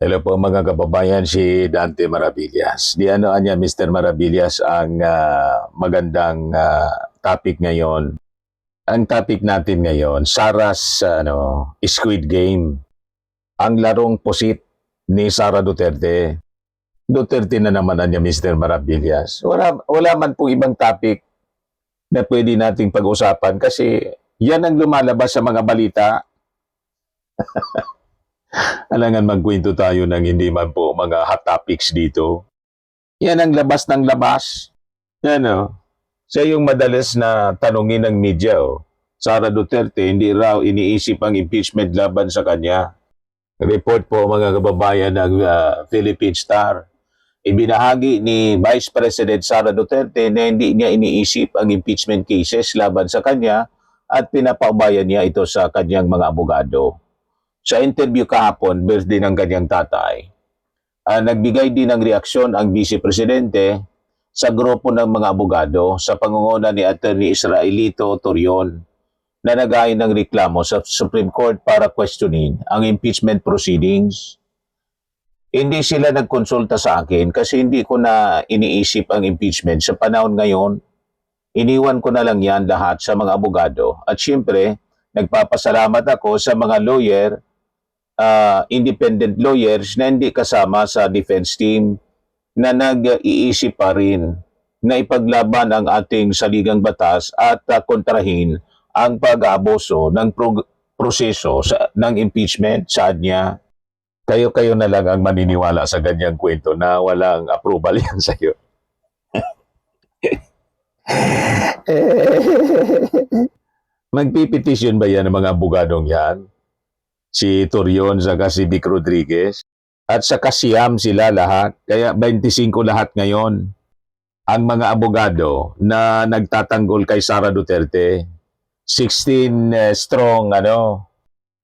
Hello po mga kababayan, si Dante Maravillas. Di ano niya, Mr. Maravillas, ang magandang topic ngayon. Ang topic natin ngayon, Sara's Squid Game. Ang larong pusit ni Sara Duterte. Duterte na naman niya, Mr. Maravillas. Wala man pong ibang topic na pwede nating pag-usapan kasi yan ang lumalabas sa mga balita. Alangan magkwento tayo ng hindi man po mga hot topics dito. Yan ang labas ng labas. Yan o. Siya yung madalas na tanungin ng media o. Sara Duterte, hindi raw iniisip ang impeachment laban sa kanya. Report po mga kababayan ng Philippine Star. Ibinahagi ni Vice President Sara Duterte na hindi niya iniisip ang impeachment cases laban sa kanya at pinapaubayan niya ito sa kanyang mga abogado. Sa interview kahapon, birthday ng kanyang tatay, nagbigay din ng reaksyon ang Vice Presidente sa grupo ng mga abogado sa pangunguna ni Attorney Israelito Torion na naghain ng reklamo sa Supreme Court para questionin ang impeachment proceedings. Hindi sila nagkonsulta sa akin kasi hindi ko na iniisip ang impeachment sa panahon ngayon. Iniwan ko na lang yan lahat sa mga abogado at siyempre, nagpapasalamat ako sa mga lawyer, independent lawyers na hindi kasama sa defense team na nag-iisip pa rin na ipaglaban ang ating saligang batas at kontrahin ang pag-aabuso ng proseso ng impeachment sa niya. Kayo na lang ang maniniwala sa ganyang kwento na walang approval yan sa'yo. Magpipetisyon ba yan ng mga abogadong yan? Si Torion saka si Vic Rodriguez at saka siyam sila lahat, kaya 25 lahat ngayon ang mga abogado na nagtatanggol kay Sara Duterte. 16 strong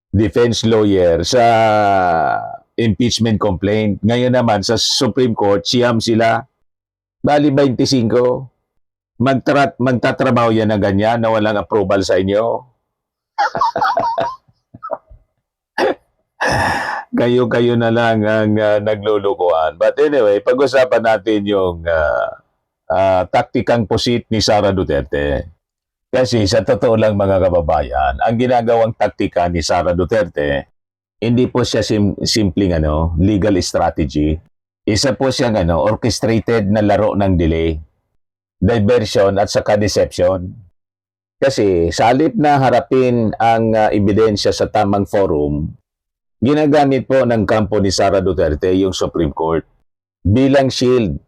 defense lawyer sa impeachment complaint. Ngayon naman sa Supreme Court, siyam sila. Bali 25. Magtatrabaho yan na ganyan na walang approval sa inyo. Kayo na lang ang naglulukuhan. But anyway, pag-usapan natin yung taktikang pusit ni Sara Duterte. Kasi sa totoo lang mga kababayan, ang ginagawang taktika ni Sara Duterte, hindi po siya simpleng legal strategy. Isa po siyang orchestrated na laro ng delay, diversion at saka deception. Kasi sa halip na harapin ang ebidensya sa tamang forum, ginagamit po ng kampo ni Sara Duterte yung Supreme Court bilang shield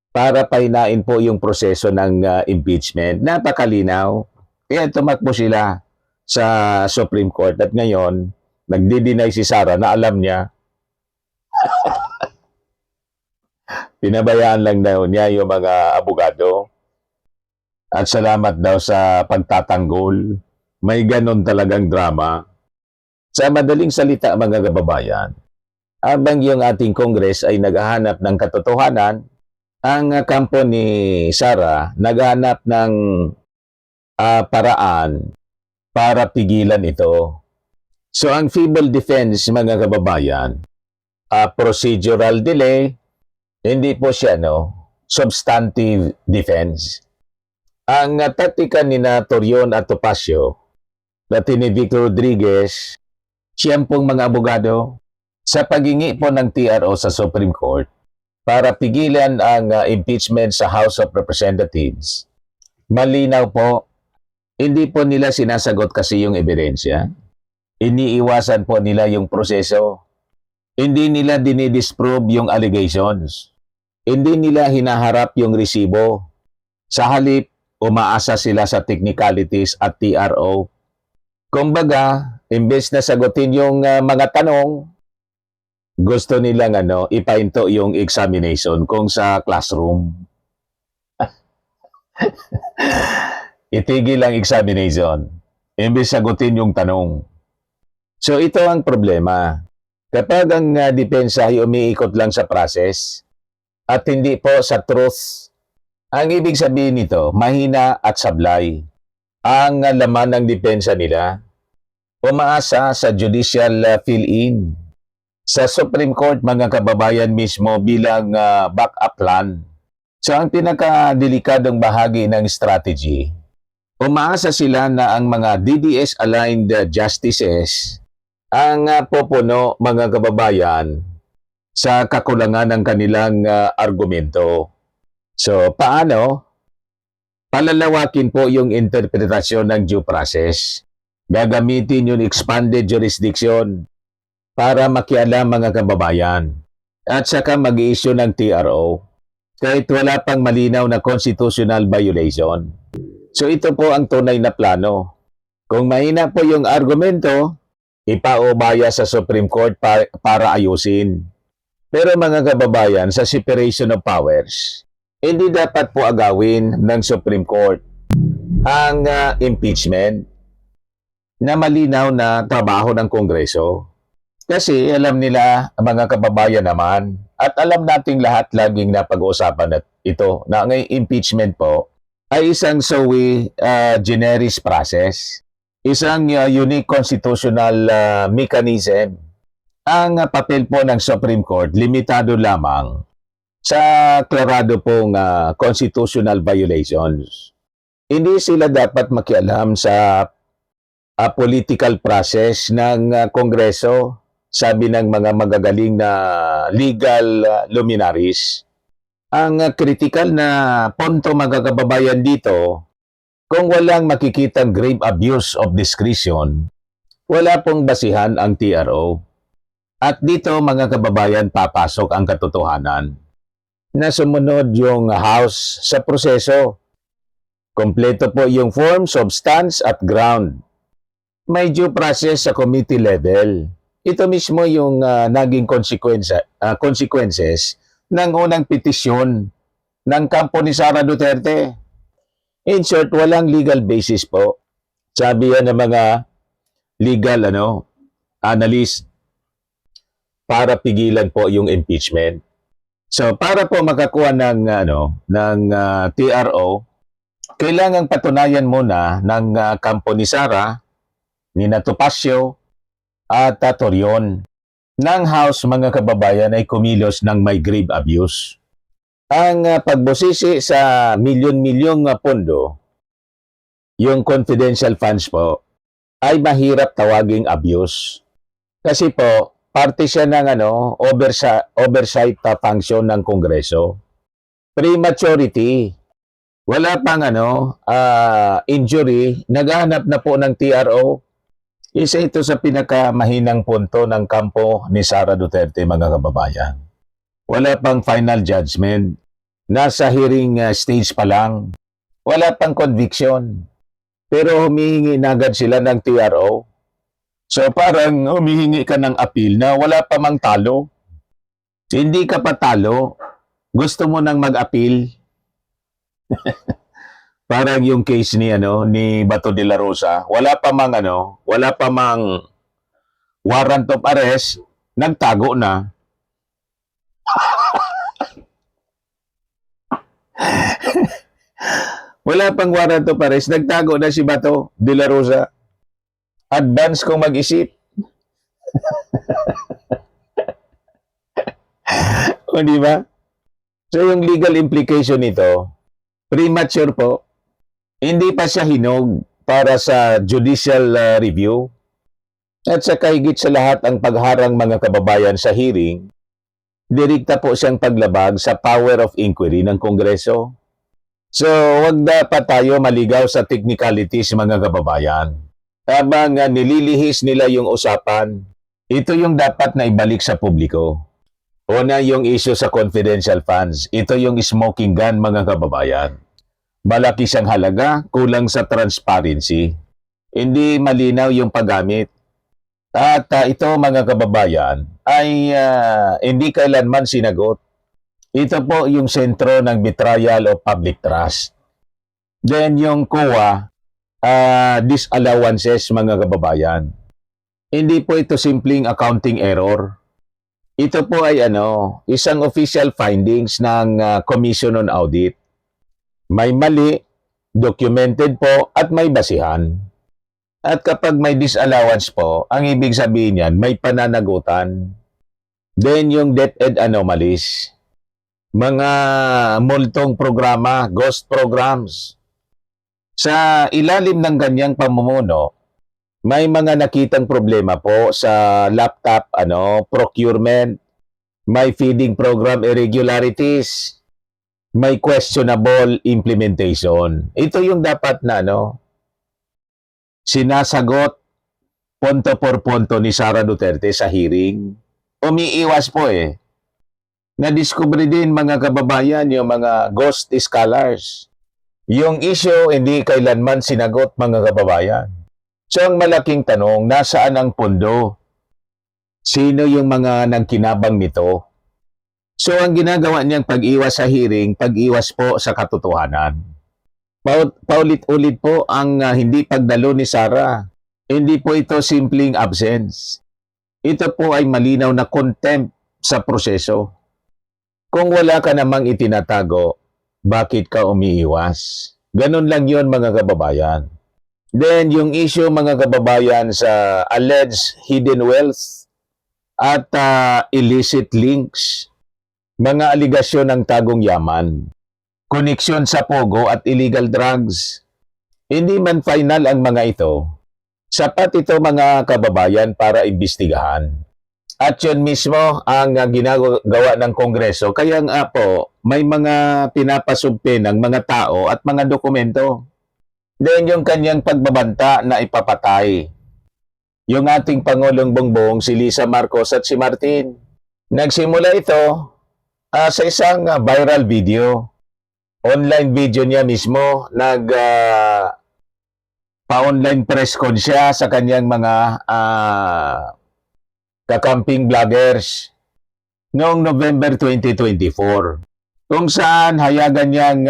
para pahinain po yung proseso ng impeachment. Napakalinaw. Kaya tumakbo sila sa Supreme Court at ngayon, nagdi-deny si Sara na alam niya. Pinabayaan lang daw niya yung mga abogado. At salamat daw sa pagtatanggol. May ganon talagang drama. Sa madaling salita mga kababayan, habang yung ating Congress ay naghahanap ng katotohanan, ang kampo ni Sara naghahanap ng paraan para pigilan ito. So ang feeble defense mga kababayan, procedural delay, hindi po siya substantive defense. Ang taktika ni Torion at Topacio, dati ni Vic Rodriguez, siyempong mga abogado sa paghingi po ng TRO sa Supreme Court para pigilan ang impeachment sa House of Representatives. Malinaw po, hindi po nila sinasagot kasi yung ebidensya. Iniiwasan po nila yung proseso. Hindi nila dinidisprove yung allegations. Hindi nila hinaharap yung resibo. Sa halip, umaasa sila sa technicalities at TRO. Kumbaga, imbes na sagutin yung mga tanong, gusto nilang ipahinto yung examination kung sa classroom. Itigil ang examination, imbes sagutin yung tanong. So ito ang problema. Kapag ang depensa ay umiikot lang sa process at hindi po sa truth, ang ibig sabihin nito, mahina at sablay ang laman ng depensa nila. Umaasa sa judicial fill-in. sa Supreme Court, mga kababayan, mismo bilang backup plan. So ang pinakadelikadong bahagi ng strategy, umaasa sila na ang mga DDS-aligned justices ang pupuno, mga kababayan, sa kakulangan ng kanilang argumento. So paano? Palalawakin po yung interpretasyon ng due process. Gagamitin yung expanded jurisdiction para makialam, mga kababayan. At saka mag-i-issue ng TRO kahit wala pang malinaw na constitutional violation. So ito po ang tunay na plano. Kung mahina po yung argumento, ipaubaya sa Supreme Court para ayusin. Pero mga kababayan, sa separation of powers, hindi dapat po agawin ng Supreme Court ang impeachment na malinaw na trabaho ng Kongreso. Kasi alam nila, mga kababayan naman, at alam nating lahat laging napag-uusapan ito, na ang impeachment po ay isang sui generis process, isang unique constitutional mechanism. Ang papel po ng Supreme Court, limitado lamang sa klarado pong constitutional violations. Hindi sila dapat makialam sa political process ng Kongreso, sabi ng mga magagaling na legal luminaries. Ang critical na punto, mga kababayan, dito, kung walang makikitang grave abuse of discretion, wala pong basihan ang TRO. At dito, mga kababayan, papasok ang katotohanan na sumunod yung House sa proseso. Kompleto po yung form, substance at ground. May due process sa committee level. Ito mismo yung naging consequences ng unang petisyon ng kampo ni Sara Duterte. In short, walang legal basis po. Sabi yan ng mga legal analyst para pigilan po yung impeachment. So para po makakuha ng TRO, kailangang patunayan muna ng kampo ni Sara, ni Topacio at Torion ng House, mga kababayan, ay kumilos ng may grave abuse. Ang pagbusisi sa milyon-milyong pondo, yung confidential funds po, ay mahirap tawaging abuse. Kasi po, parte siya ng oversight function ng Kongreso. Prematurity. Wala pang injury, naghahanap na po ng TRO. Isa ito sa pinakamahinang punto ng kampo ni Sara Duterte, mga kababayan. Wala pang final judgment. Nasa hearing stage pa lang. Wala pang conviction. Pero humihingi na agad sila ng TRO. So parang humihingi ka ng appeal na wala pa mang talo. Hindi ka pa talo, gusto mo nang mag-appeal. Parang yung case ni Bato de la Rosa, wala pa mang warrant of arrest, nagtago na. Wala pang warrant of arrest, nagtago na si Bato de la Rosa. Advance kong mag-isip. O di ba? So yung legal implication nito, premature po. Hindi pa siya hinog para sa judicial review. At saka higit sa lahat, ang pagharang, mga kababayan, sa hearing, direkta po siyang paglabag sa power of inquiry ng Kongreso. So wag dapat tayo maligaw sa technicalities, mga kababayan. Habang nililihis nila yung usapan, ito yung dapat na ibalik sa publiko. Una yung issue sa confidential funds. Ito yung smoking gun, mga kababayan. Malaki siyang halaga, kulang sa transparency. Hindi malinaw yung paggamit. At ito, mga kababayan, ay hindi kailanman sinagot. Ito po yung sentro ng betrayal of public trust. Then yung COA, disallowances, mga kababayan. Hindi po ito simpleng accounting error. Ito po ay isang official findings ng Commission on Audit. May mali, documented po, at may basihan. At kapag may disallowance po, ang ibig sabihin niyan, may pananagutan. Then yung DepEd anomalies, mga multong programa, ghost programs. Sa ilalim ng ganyang pamumuno, may mga nakitang problema po sa laptop procurement, may feeding program irregularities, may questionable implementation. Ito yung dapat na sinasagot punto por punto ni Sara Duterte sa hearing. Umiiwas po Na-discover din mga kababayan yung mga ghost scholars. Yung issue hindi kailanman sinagot mga kababayan. So ang malaking tanong, nasaan ang pondo? Sino yung mga nangkinabang nito? So ang ginagawa niyang pag-iwas sa hearing, pag-iwas po sa katotohanan. Paulit-ulit po ang hindi pagdalo ni Sara. Hindi po ito simpleng absence. Ito po ay malinaw na contempt sa proseso. Kung wala ka namang itinatago, bakit ka umiiwas? Ganun lang yun mga kababayan. Then yung issue mga kababayan sa alleged hidden wealth at illicit links, mga aligasyon ng tagong yaman, koneksyon sa pogo at illegal drugs. Hindi man final ang mga ito, sapat ito mga kababayan para imbestigahan. At yun mismo ang ginagawa ng Kongreso. Kaya nga po, may mga pinapasubpe ng mga tao at mga dokumento. Then yung kanyang pagbabanta na ipapatay. Yung ating Pangulong Bongbong, si Lisa Marcos at si Martin. Nagsimula ito sa isang viral video. Online video niya mismo. Pa-online press con siya sa kanyang mga kakamping vloggers noong November 2024. Kung saan hayagan niyang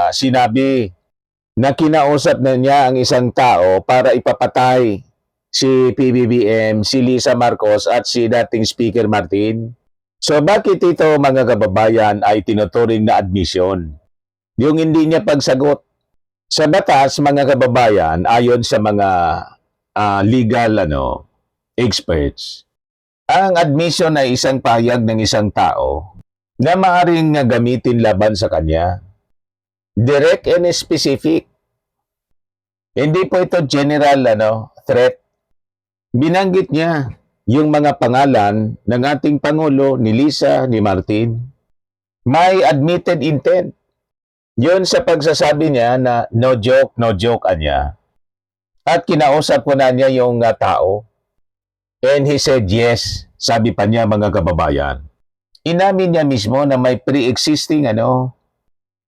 sinabi na kinausap na niya ang isang tao para ipapatay si PBBM, si Lisa Marcos at si dating Speaker Martin. So bakit ito mga kababayan ay tinuturing na admission? Yung hindi niya pagsagot. Sa batas mga kababayan, ayon sa mga legal experts, ang admission ay isang pahayag ng isang tao na maaaring gamitin laban sa kanya. Direct and specific. Hindi po ito general threat. Binanggit niya yung mga pangalan ng ating Pangulo, ni Lisa, ni Martin. May admitted intent. Yun sa pagsasabi niya na no joke anya. At kinausap ko na niya yung tao. And he said yes, sabi pa niya mga kababayan. Inamin niya mismo na may pre-existing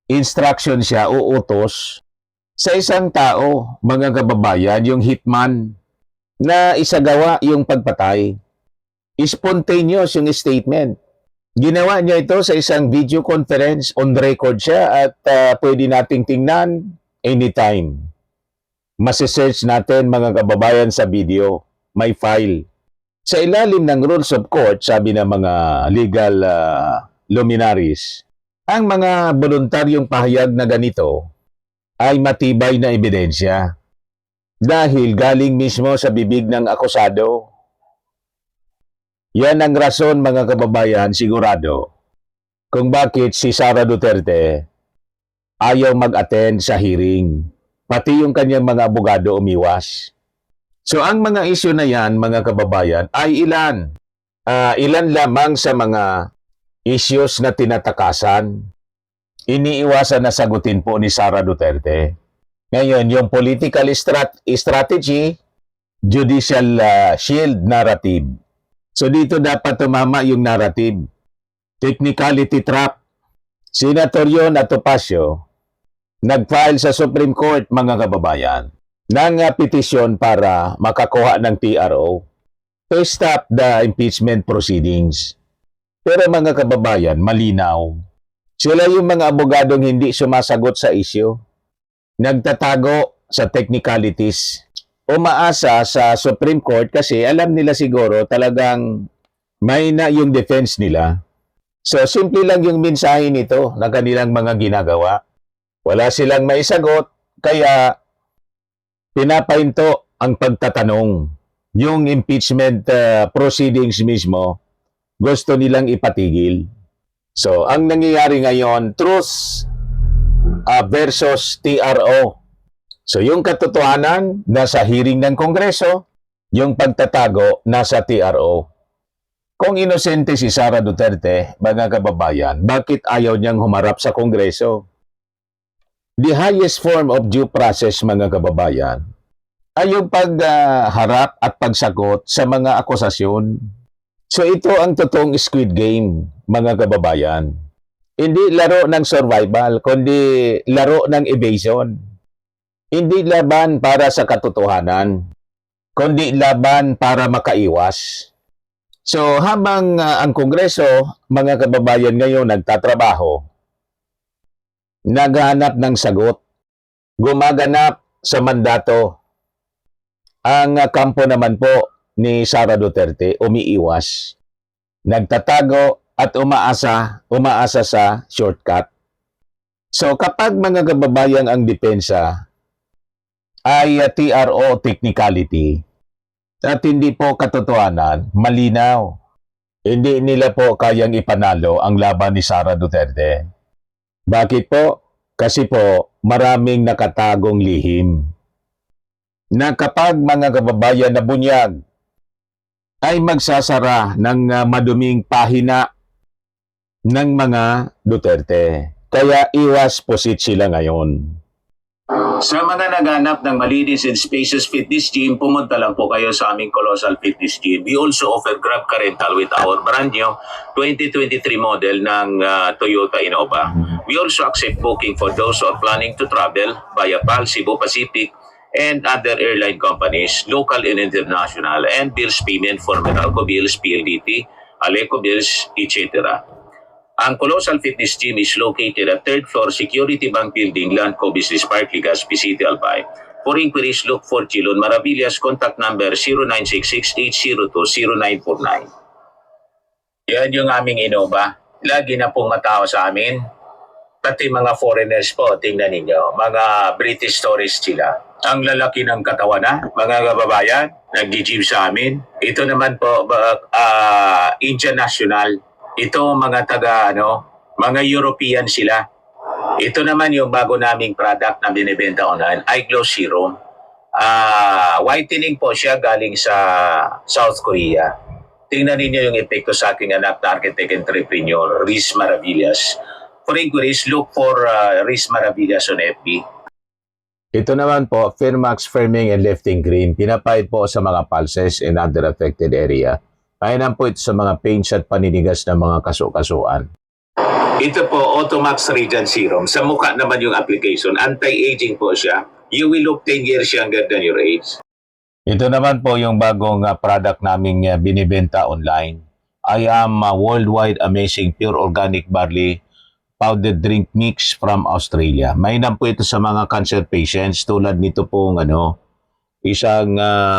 instruction siya o utos sa isang tao, mga kababayan, yung hitman na isagawa yung pagpatay. Spontaneous yung statement. Ginawa niya ito sa isang video conference, on record siya at pwede nating tingnan anytime. Masisearch natin mga kababayan sa video, may file. Sa ilalim ng rules of court, sabi ng mga legal luminaries, ang mga voluntaryong pahayag na ganito ay matibay na ebidensya dahil galing mismo sa bibig ng akusado. Yan ang rason mga kababayan sigurado kung bakit si Sara Duterte ayaw mag-attend sa hearing. Pati yung kanyang mga abogado umiwas. So ang mga issue na yan, mga kababayan, ay ilan? Ilan lamang sa mga issues na tinatakasan, iniiwasan na sagutin po ni Sara Duterte. Ngayon, yung political strategy, judicial shield narrative. So dito dapat tumama yung narrative. Technicality trap. Senator Yon Topacio, nag-file sa Supreme Court, mga kababayan, ng petisyon para makakuha ng TRO to stop the impeachment proceedings. Pero mga kababayan, malinaw. Sila yung mga abogadong hindi sumasagot sa issue. Nagtatago sa technicalities. Umaasa sa Supreme Court kasi alam nila siguro talagang may na yung defense nila. So simple lang yung mensahe nito na kanilang mga ginagawa. Wala silang maisagot, kaya pinapahinto ang pagtatanong. Yung impeachment proceedings mismo gusto nilang ipatigil. So, ang nangyayari ngayon, truth versus TRO. So, yung katotohanan, nasa hearing ng Kongreso, yung pagtatago, nasa TRO. Kung inosente si Sara Duterte, mga kababayan, bakit ayaw niyang humarap sa Kongreso? The highest form of due process, mga kababayan, ay yung pagharap at pagsagot sa mga akusasyon. So ito ang totoong Squid Game, mga kababayan. Hindi laro ng survival, kundi laro ng evasion. Hindi laban para sa katotohanan, kundi laban para makaiwas. So habang ang Kongreso, mga kababayan ngayon nagtatrabaho, naghahanap ng sagot, gumaganap sa mandato, ang kampo naman po ni Sara Duterte umiiwas, nagtatago at umaasa sa shortcut. So kapag mga kababayan ang depensa ay TRO technicality at hindi po katotohanan, malinaw. Hindi nila po kayang ipanalo ang laban ni Sara Duterte. Bakit po? Kasi po maraming nakatagong lihim na kapag mga kababayan na bunyag ay magsasara ng maduming pahina ng mga Duterte. Kaya iwas pusit sila ngayon. Sa mga naghanap ng malinis and spacious fitness gym, pumunta lang po kayo sa aming Colossal Fitness Gym. We also offer Grab Car Rental with our brand new 2023 model ng Toyota Innova. We also accept booking for those who are planning to travel via PAL, Cebu Pacific, and other airline companies, local and international, and bills payment for Meralco Bills, PLDT, Aleco Bills, etc. Ang Colossal Fitness Gym is located at 3rd floor Security Bank Building, Landco Business Park, Legazpi City, Albay. For inquiries, look for Chilon Maravillas. Contact number 0966-802-0949. Yan yung aming Innova. Lagi na pong matao sa amin. Pati mga foreigners po, tingnan ninyo. Mga British tourists sila. Ang lalaki ng katawan na, mga kababayan, nag-gym sa amin. Ito naman po, Indian National. Ito mga mga European sila. Ito naman yung bago naming product na binibenta online, iGlow Serum. Whitening po siya galing sa South Korea. Tingnan ninyo yung epekto sa aking anak na architect entrepreneur, Riz Maravillas. For inquiries, look for Riz Maravillas on FB. Ito naman po, Firmax Firming and Lifting Cream. Pinapahid po sa mga pulses and other affected area. Kainan po ito sa mga pains at paninigas ng mga kaso-kasuan. Ito po, Automax Radiant Serum. Sa mukha naman yung application. Anti-aging po siya. You will look 10 years younger than your age. Ito naman po yung bagong product naming binibenta online. I am Worldwide Amazing Pure Organic Barley Powdered Drink Mix from Australia. Mainam po ito sa mga cancer patients tulad nito pong isang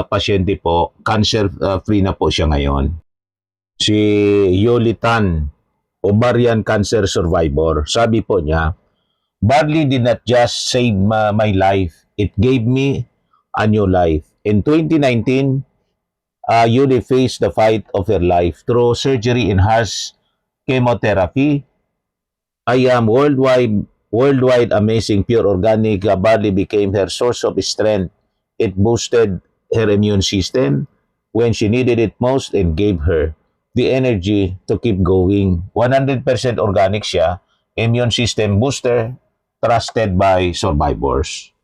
pasyente po, cancer-free na po siya ngayon. Si Yolitan, ovarian cancer survivor. Sabi po niya, barley did not just save my life, it gave me a new life. In 2019, Yuli faced the fight of her life through surgery and harsh chemotherapy. I am worldwide amazing pure organic barley became her source of strength. It boosted her immune system when she needed it most and gave her the energy to keep going. 100% organic siya, immune system booster, trusted by survivors.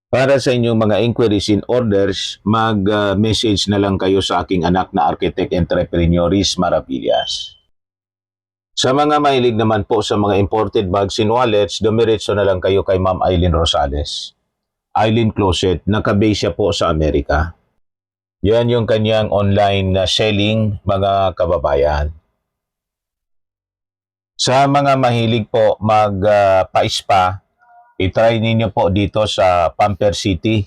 Para sa inyong mga inquiries and orders, mag-message na lang kayo sa aking anak na architect entrepreneur, Riz Maravillas. Sa mga mahilig naman po sa mga imported bags and wallets, dumiretso na lang kayo kay Ma'am Eileen Rosales. Eileen Closet, nakabase siya po sa Amerika. Yan yung kanyang online na selling, mga kababayan. Sa mga mahilig po magpa-spa, itry ninyo po dito sa Pamper City,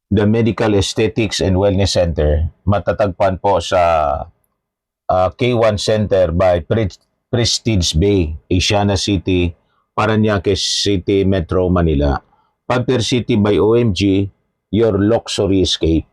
the Medical Aesthetics and Wellness Center. Matatagpuan po sa K1 Center by Prestige Bay, Asiana City, Parañaque City, Metro Manila. Pamper City by OMG, your luxury escape.